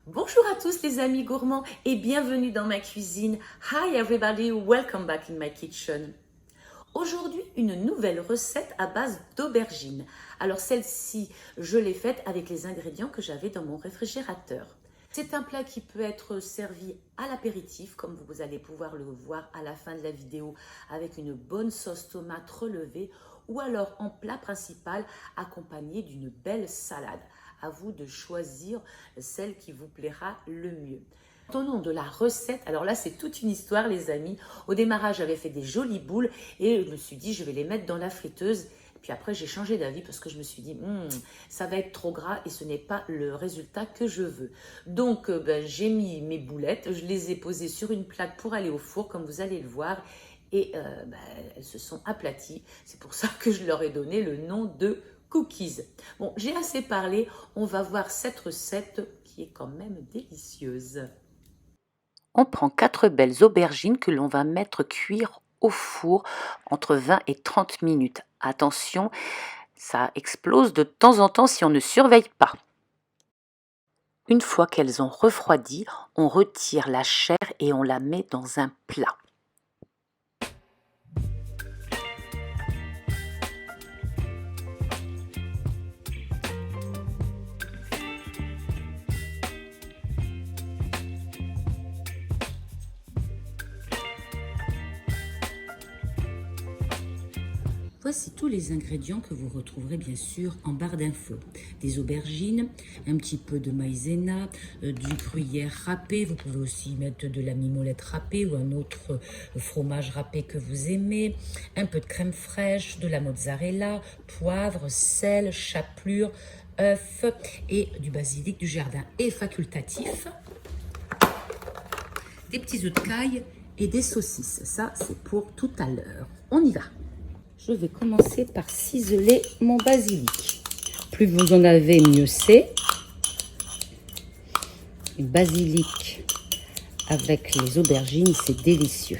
Bonjour à tous les amis gourmands et bienvenue dans ma cuisine. Hi everybody, welcome back in my kitchen. Aujourd'hui, une nouvelle recette à base d'aubergines. Alors celle-ci, je l'ai faite avec les ingrédients que j'avais dans mon réfrigérateur. C'est un plat qui peut être servi à l'apéritif, comme vous allez pouvoir le voir à la fin de la vidéo, avec une bonne sauce tomate relevée, ou alors en plat principal, accompagné d'une belle salade. À vous de choisir celle qui vous plaira le mieux. Au nom de la recette, alors là c'est toute une histoire les amis. Au démarrage j'avais fait des jolies boules et je me suis dit je vais les mettre dans la friteuse. Puis après j'ai changé d'avis parce que je me suis dit ça va être trop gras et ce n'est pas le résultat que je veux. Donc j'ai mis mes boulettes, je les ai posées sur une plaque pour aller au four comme vous allez le voir. Et elles se sont aplaties. C'est pour ça que je leur ai donné le nom de cookies. Bon, j'ai assez parlé. On va voir cette recette qui est quand même délicieuse. On prend 4 belles aubergines que l'on va mettre cuire au four entre 20 et 30 minutes. Attention, ça explose de temps en temps si on ne surveille pas. Une fois qu'elles ont refroidi, on retire la chair et on la met dans un plat. Voici tous les ingrédients que vous retrouverez bien sûr en barre d'infos. Des aubergines, un petit peu de maïzena, du gruyère râpé. Vous pouvez aussi mettre de la mimolette râpée ou un autre fromage râpé que vous aimez. Un peu de crème fraîche, de la mozzarella, poivre, sel, chapelure, œufs et du basilic du jardin et facultatif. Des petits œufs de caille et des saucisses. Ça, c'est pour tout à l'heure. On y va. Je vais commencer par ciseler mon basilic. Plus vous en avez, mieux c'est. Le basilic avec les aubergines, c'est délicieux.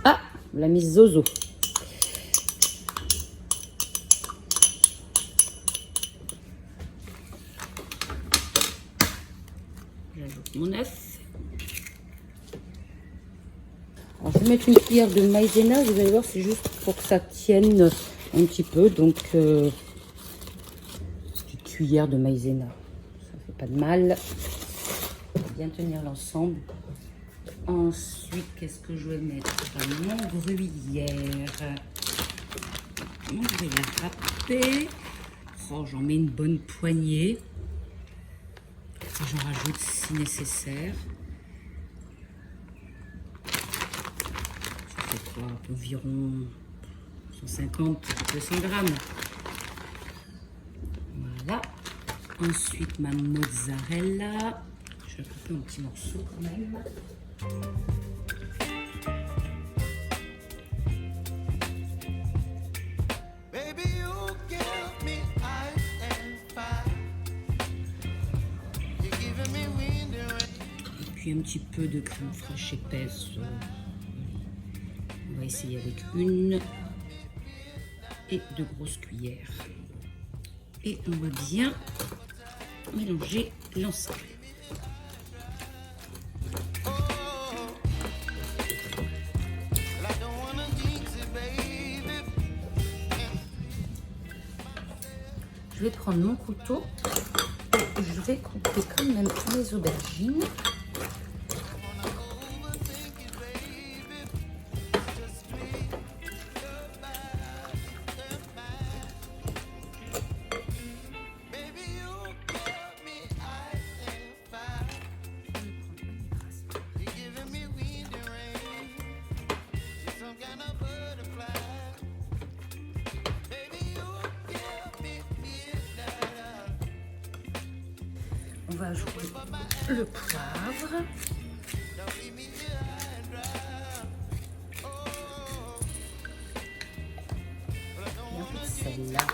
Ah, on l'a mise zozo. J'ajoute mon œuf. Alors, je vais mettre une cuillère de maïzena. Vous allez voir, c'est juste pour que ça tienne un petit peu. Donc, une cuillère de maïzena. Ça fait pas de mal. Ça va bien tenir l'ensemble. Ensuite, qu'est-ce que je vais mettre? Mon gruyère. Mon gruyère râpé. Oh, j'en mets une bonne poignée. J'en rajoute si nécessaire. Ça fait quoi? Environ 150-200 grammes. Voilà. Ensuite, ma mozzarella. Je vais couper en petits morceaux quand même. Un petit peu de crème fraîche épaisse. On va essayer avec une et 2 grosses cuillères. Et on va bien mélanger l'ensemble. Je vais prendre mon couteau et je vais couper quand même les aubergines. On va ajouter le poivre. Et un peu de sel là.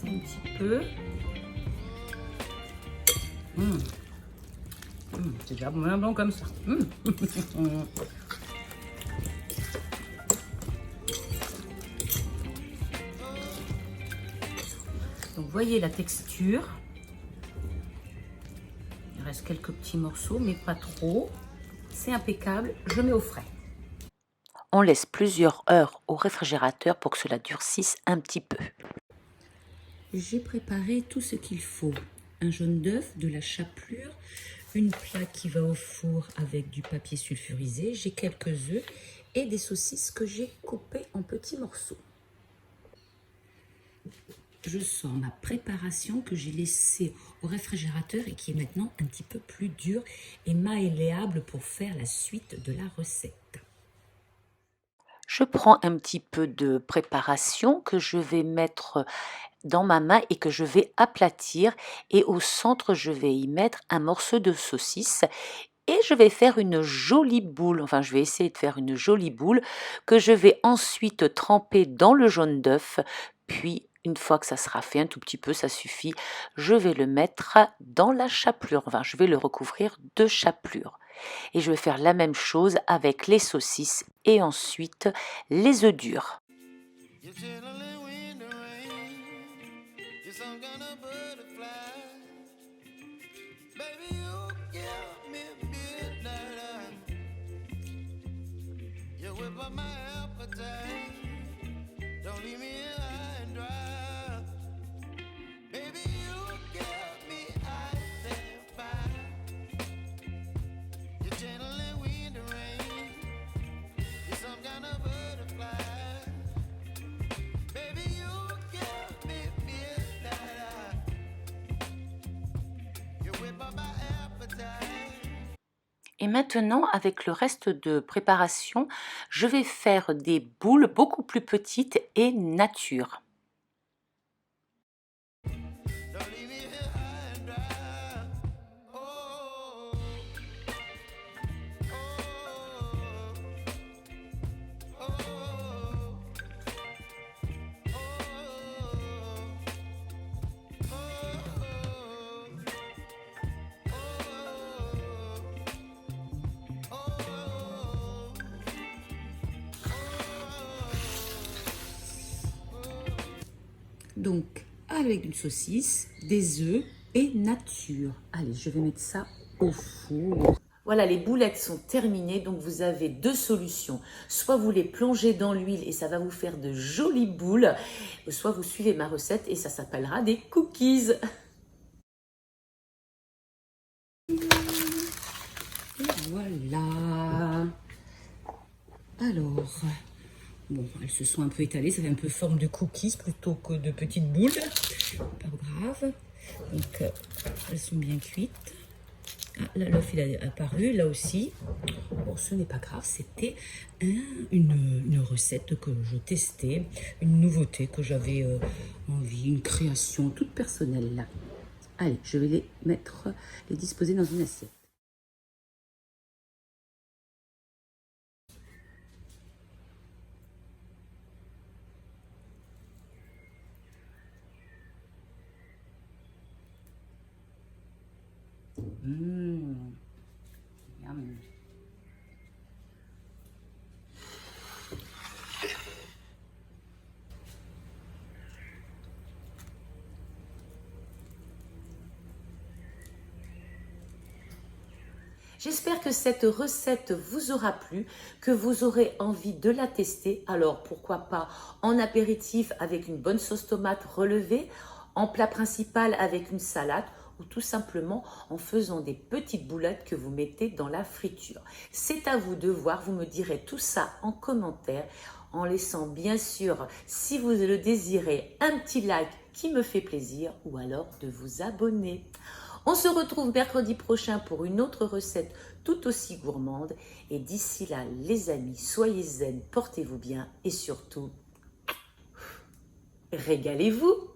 rester un petit peu. C'est déjà bien bon comme ça. Donc voyez la texture. Il reste quelques petits morceaux, mais pas trop. C'est impeccable. Je mets au frais. On laisse plusieurs heures au réfrigérateur pour que cela durcisse un petit peu. J'ai préparé tout ce qu'il faut. Un jaune d'œuf, de la chapelure, une plaque qui va au four avec du papier sulfurisé. J'ai quelques œufs et des saucisses que j'ai coupées en petits morceaux. Je sors ma préparation que j'ai laissée au réfrigérateur et qui est maintenant un petit peu plus dure et malléable pour faire la suite de la recette. Je prends un petit peu de préparation que je vais mettre dans ma main et que je vais aplatir, et au centre je vais y mettre un morceau de saucisse et je vais faire une jolie boule, enfin je vais essayer de faire une jolie boule que je vais ensuite tremper dans le jaune d'œuf, puis une fois que ça sera fait un tout petit peu, ça suffit, je vais le mettre dans la chapelure, enfin je vais le recouvrir de chapelure. Et je vais faire la même chose avec les saucisses et ensuite les œufs durs. Et maintenant, avec le reste de préparation, je vais faire des boules beaucoup plus petites et nature. Donc, avec une saucisse, des œufs et nature. Allez, je vais mettre ça au four. Voilà, les boulettes sont terminées, donc vous avez deux solutions. Soit vous les plongez dans l'huile et ça va vous faire de jolies boules, soit vous suivez ma recette et ça s'appellera des cookies. Et voilà. Alors, bon, elles se sont un peu étalées, ça fait un peu forme de cookies plutôt que de petites boules. Pas grave. Donc, elles sont bien cuites. Ah, là, l'œuf, il a apparu, là aussi. Bon, ce n'est pas grave, c'était une recette que je testais, une nouveauté que j'avais envie, une création toute personnelle, là. Allez, je vais les disposer dans une assiette. Yum. J'espère que cette recette vous aura plu, que vous aurez envie de la tester. Alors pourquoi pas en apéritif avec une bonne sauce tomate relevée, en plat principal avec une salade ou tout simplement en faisant des petites boulettes que vous mettez dans la friture. C'est à vous de voir, vous me direz tout ça en commentaire en laissant bien sûr, si vous le désirez, un petit like qui me fait plaisir ou alors de vous abonner. On se retrouve mercredi prochain pour une autre recette tout aussi gourmande. Et d'ici là, les amis, soyez zen, portez-vous bien et surtout, régalez-vous!